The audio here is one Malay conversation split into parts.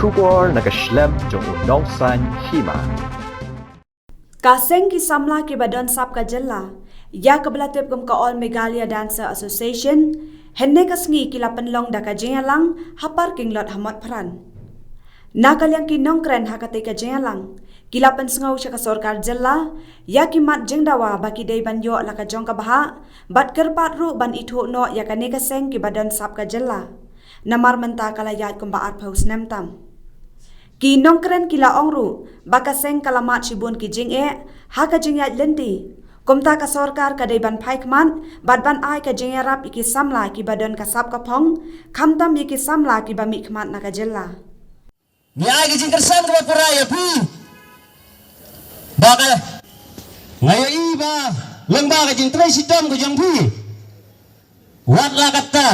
Shubor nakaslem jong unongsan hima. Kaseng ki samla ki badan sap ka jella ya kebelatip kum ka All Meghalaya Dancer Association henne kasngi ki lapenlong da ka jengalang hapar king lot hamot pran nakalyang ki nongkren hakate ka jengalang kilapan sengau ka sorkar jella ya ki mat jengdawa baki dei banyo la ka jong ka baha bat kerpat ru ban itho no ya ka ne kaseng ki badan sap ka jella namar menta kala yat kum ba arpaus nemtam ki nongkren kila ongru baka seng kalamat shibun ki jing haka jing yat lenti kumta ka sorkar ka ban paikman ban ai ka jing rap iki samla ki badan ka sap ka phong khamtam iki samla ki ba mikmat na ka jella ni ai ki jing kersan ka pura ya pi baka ngayo iba lengba ka jing tracy dom ko jong pi wat la kata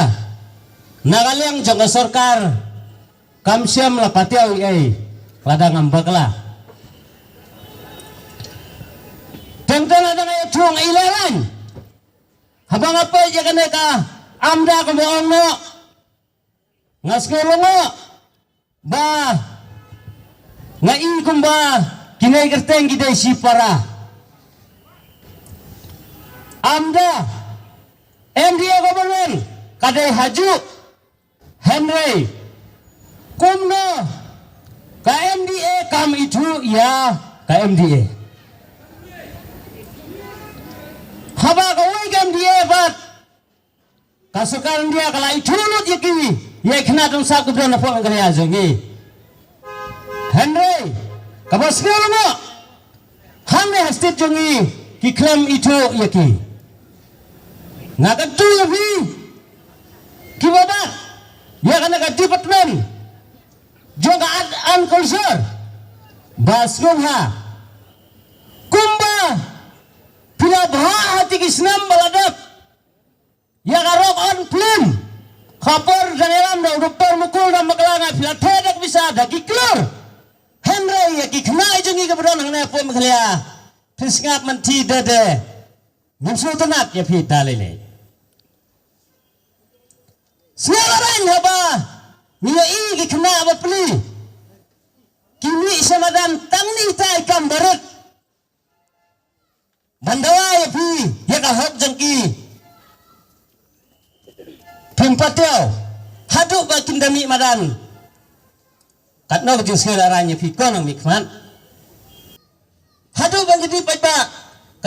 nagalyang jong ka sorkar kamsiam la patiaw ay ladang ambakla tentang ada ngayon tuang ilaran habang apa aja kan ka amda ko mo ono ngaskelo ngo ba ngai kumba kinay kerteng gidai si para amda MDA government kadai haju Henry kumno KMDA kam itu ya KMDA haba kawai KMDA bat kasukan dia kalau itu lut yaki ya kena dong saku dan apa ngene azangi Henry kabas ngelo hande hastit jongi ki klaim itu yaki ngakan tu yapi kibabat ya kana ka department juga culture basgumha kumba pila bha hati kisnam baladap ya garok on film khapor janelam da doktor mukul da maklanga pila thedak bisa da kiklur Henry ya kikna ijongi ka bron ngna pom khlia fisngap man thi dade ngumsu tanak ya phi dalile selaran haba niya igi kena apa peli kini samadan tangni tai kam barat bandawa ya pi ya ka hok jengki pimpateo haduk ba kindami madan katno jeng selaranya pi konong mikman haduk bang jadi paipa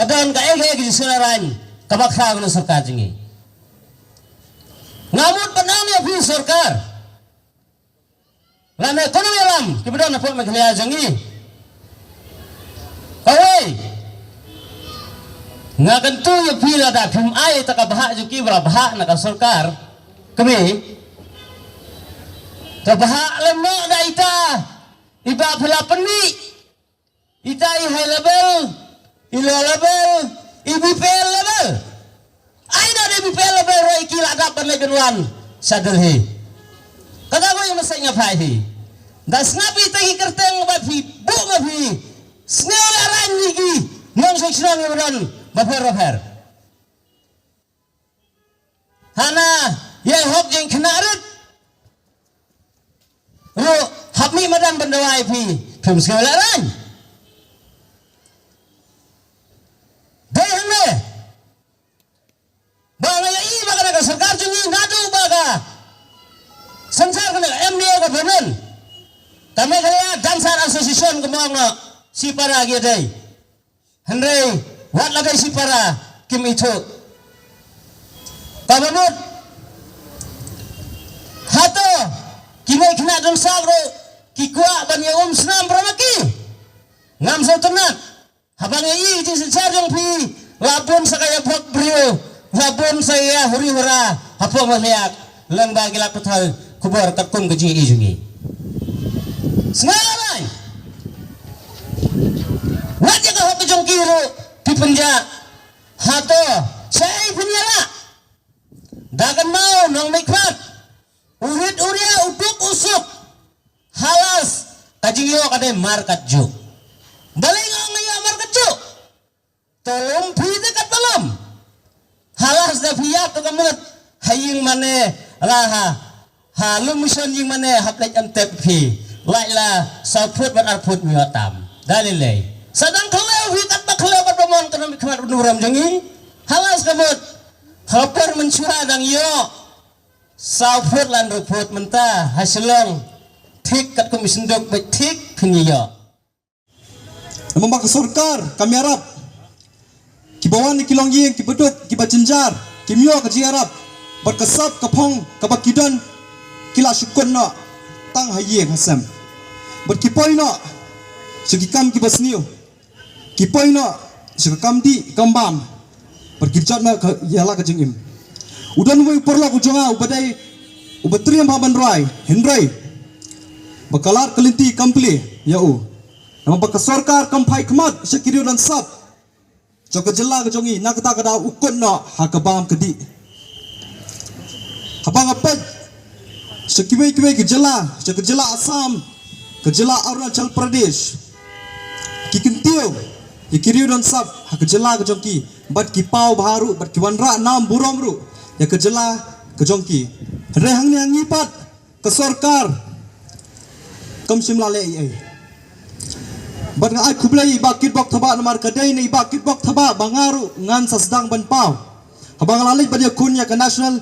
kadon ka ege jeng selaran kabakha gono sarkar jengi ngamut panang ya pi sarkar lana ekonomi alam kemudian apa Meghalaya jangi kawai ngakan tu ya pila da phim ai ta ka bahak juki bra bahak na ka sarkar kami ta bahak lemno da ita iba phila pani ita i high level i low level i BPL level ai da BPL level roi kila da ban le genwan sadalhi kada ko yung masanya phai das ngapi tangi kerteng bafi bu bafi snelaran nigi nong seksyon ngeron bafer hana ya hok jeng kenarit ro hapmi madan bandawai pi phim snelaran dehne baga i baga ka sarkar jungi nadu baga संसार के MDA government kami kaya Dancer Association kemang no si para gitu deh Henry wat lagi si para kim itu kabut hato kini kena dong sabro kikwa banyak senam beramaki ngam sautenat habang i di sensar yang pi labun sakaya bok brio labun saya huri hura apa melihat lembaga laput hal kubar takun gaji ijungi sengarai wajah ka hok jong kiro di penja hato saya punya dagan mau nong mikmat urit uria uduk usuk halas kajing yo kade markat ju balik ngong yo markat ju tolong pide kat tolong halas da fiat to kamet haying mane raha halum mission yung mane haplek antep pi Laiklah saput bat arput miwatam. Dalilai. Sedang keleu hikat bak keleu bat pemon kana mikmat nuram jangi. Halas kabut. Hapar mencura dang yo. Saput lan ruput mentah hasilong. Tik kat komisindok baik tik penyiyo. Nampak surkar kami harap kibawan ni kilong ying kibeduk kibajenjar kimyo kaji harap berkesap kapong kabakidan kila syukun na tang hayeng hasam berkipoy na segikam kibasniu kipoy na segikam di kambam berkirjat na yala kajengim udan wei perla kujonga ubadai ubatriam haban rai hendrai bakalar kelinti kampli yau nampak kesorkar kampai kemat sekiriu dan sap jok jela kejongi nak kata kada ukun na hakabam kedi habang apet sekiwe-kiwe kejela Assam kejela Arunachal Pradesh kikintiu ikiriu dan sap hakajela kejongki bat kipau baharu bat kiwanra nam burom ru ya kejela kejongki rehang ni angipat kesorkar kamsim lale ai bat ngai kublai bakit bok thaba namar kadai nei bakit bok thaba bangaru ngan sasdang ban pau habang lalai badia kunya ke national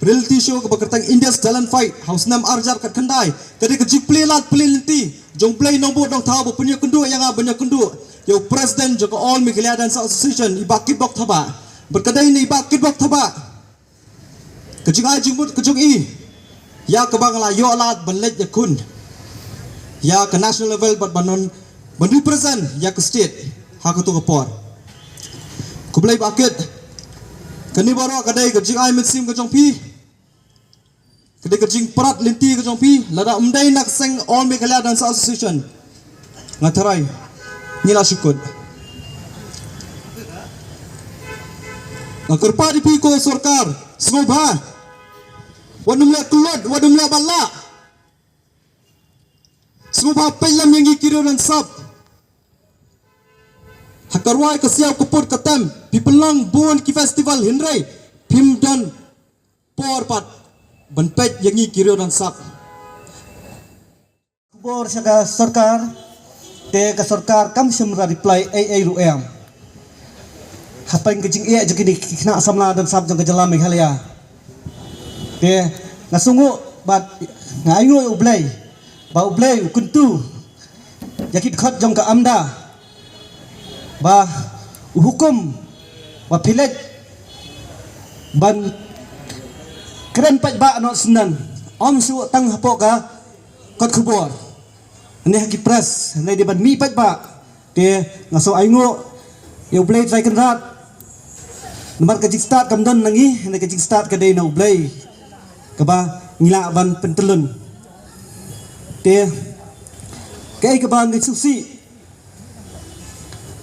reality show ke bakertang India's talent fight haus nam arjar kat kandai kadi ke jikple lat pelinti jong play nombo dong thaba punya kendu yang abanya kendu yo president joko all Meghalaya Dance Association i bakit bok thaba berkadai nei bakit bok thaba kejingai jingmut kejung i ya ke bangla yo alat banlet ya kun ya ke national level bat banon represent ya ke state hak tu kepor kublai bakit kani baro kadai kejing ai mitsim kejong pi kadai kejing perat linti kejong pi lada umdai nak seng all Meghalaya Dance Association ngatarai nila syukur kerpa di pi ko sorkar sngobha wadumla kulod wadumla balla sngobha pelam yang ikiro dan sap hakarwai kesiap keput ketem pipelang buan ki festival hindrai pimdan porpat benpet yangi kiro dan sap kubor saka sarkar te ka sarkar kam simra reply ai ruem hapain kejing e jeki kina samla dan sap jang kejala Meghalaya te ngasungu bat ngayu ublai ba ublai kuntu yakit khat jang ka amda ba hukum ba pilet ban keren pat ba no senan om su tang hapo ka kot kubor ne haki press ne di ban mi pat ba te ngaso aingo yo play try kan rat nomor ka jik start kam dan nangi ne ka jik start ka dei no play ka ba ngila ban pentelun te kai ka ba ngi susi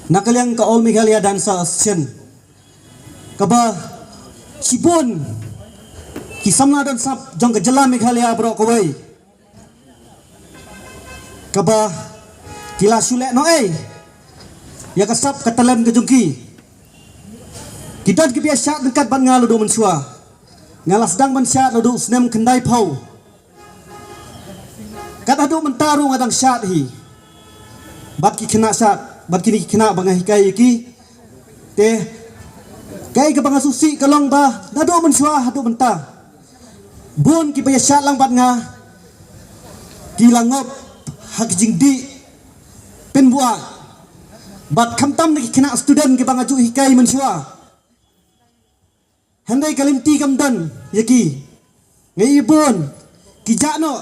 nakaliang ka all Meghalaya Dance Association kaba sibon kisamna dan sap jong ka jela Meghalaya bro kawai kaba kila sule no ya kasap katalan ke jongki kidan ki biasa dekat ban ngalu do mensua ngalas dang ban syat do snem kendai pau kata do mentaru ngadang syat hi bat ki kena syat bat kini kena bangai kai ki te kai ke banga susi kalong ba nado mensua hadu mentah bun ki paya syat lang bat nga kilangop hak jingdi pen buat bat kamtam ni kena student ki banga ju hikai mensua handai kalimti kamdan yaki ngai bun ki jakno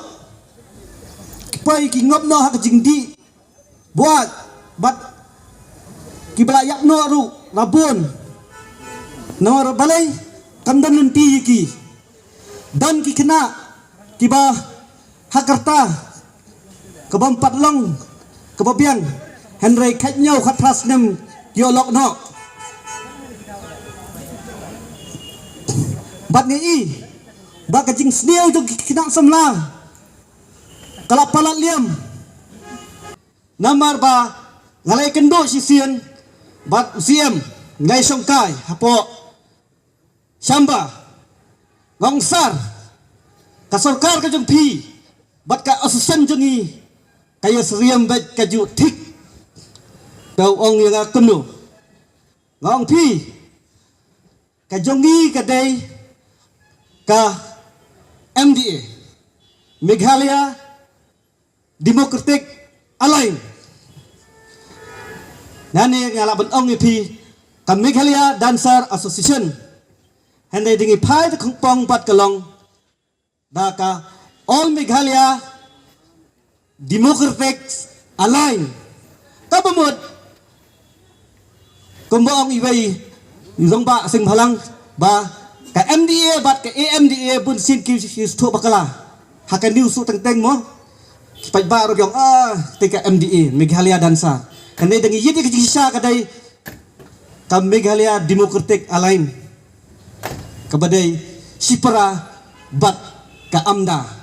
pai ki ngop no hak jingdi buat bat kibelayak no ru rabun no balai kandan nanti ki dan ki kena kiba hakarta kebampat long kebabian Henry katnyau khatras nem dialog no bat ngi ba kajing sneu tu kena samla kalapalat liam namar ba ngalai kendo sisian bat usiam ngai songkai hapo syamba ngongsar ka sarkar ka jong pi bat ka asusan jengi Kaya seriam bet kaju tik. Kau ong yang akunu. Ngong pi. Kajongi kadai ka MDA Meghalaya Democratic Alliance. Nani ngalaban ong ipi ka Meghalaya Dancer Association. Handai dingi pai de kongpong pat kalong daka All Meghalaya Democratic Alliance. Kabamut kumbaong ibay yung ba sing halang ba ka MDA bat ka AMDA bun sin ki sto bakala hakan niu su teng mo kipai ba ro yung tika MDA Meghalaya Dansa kanai dangi yidi ki sisa kadai ka Meghalaya Democratic Alliance kabadai sipara bat ka amda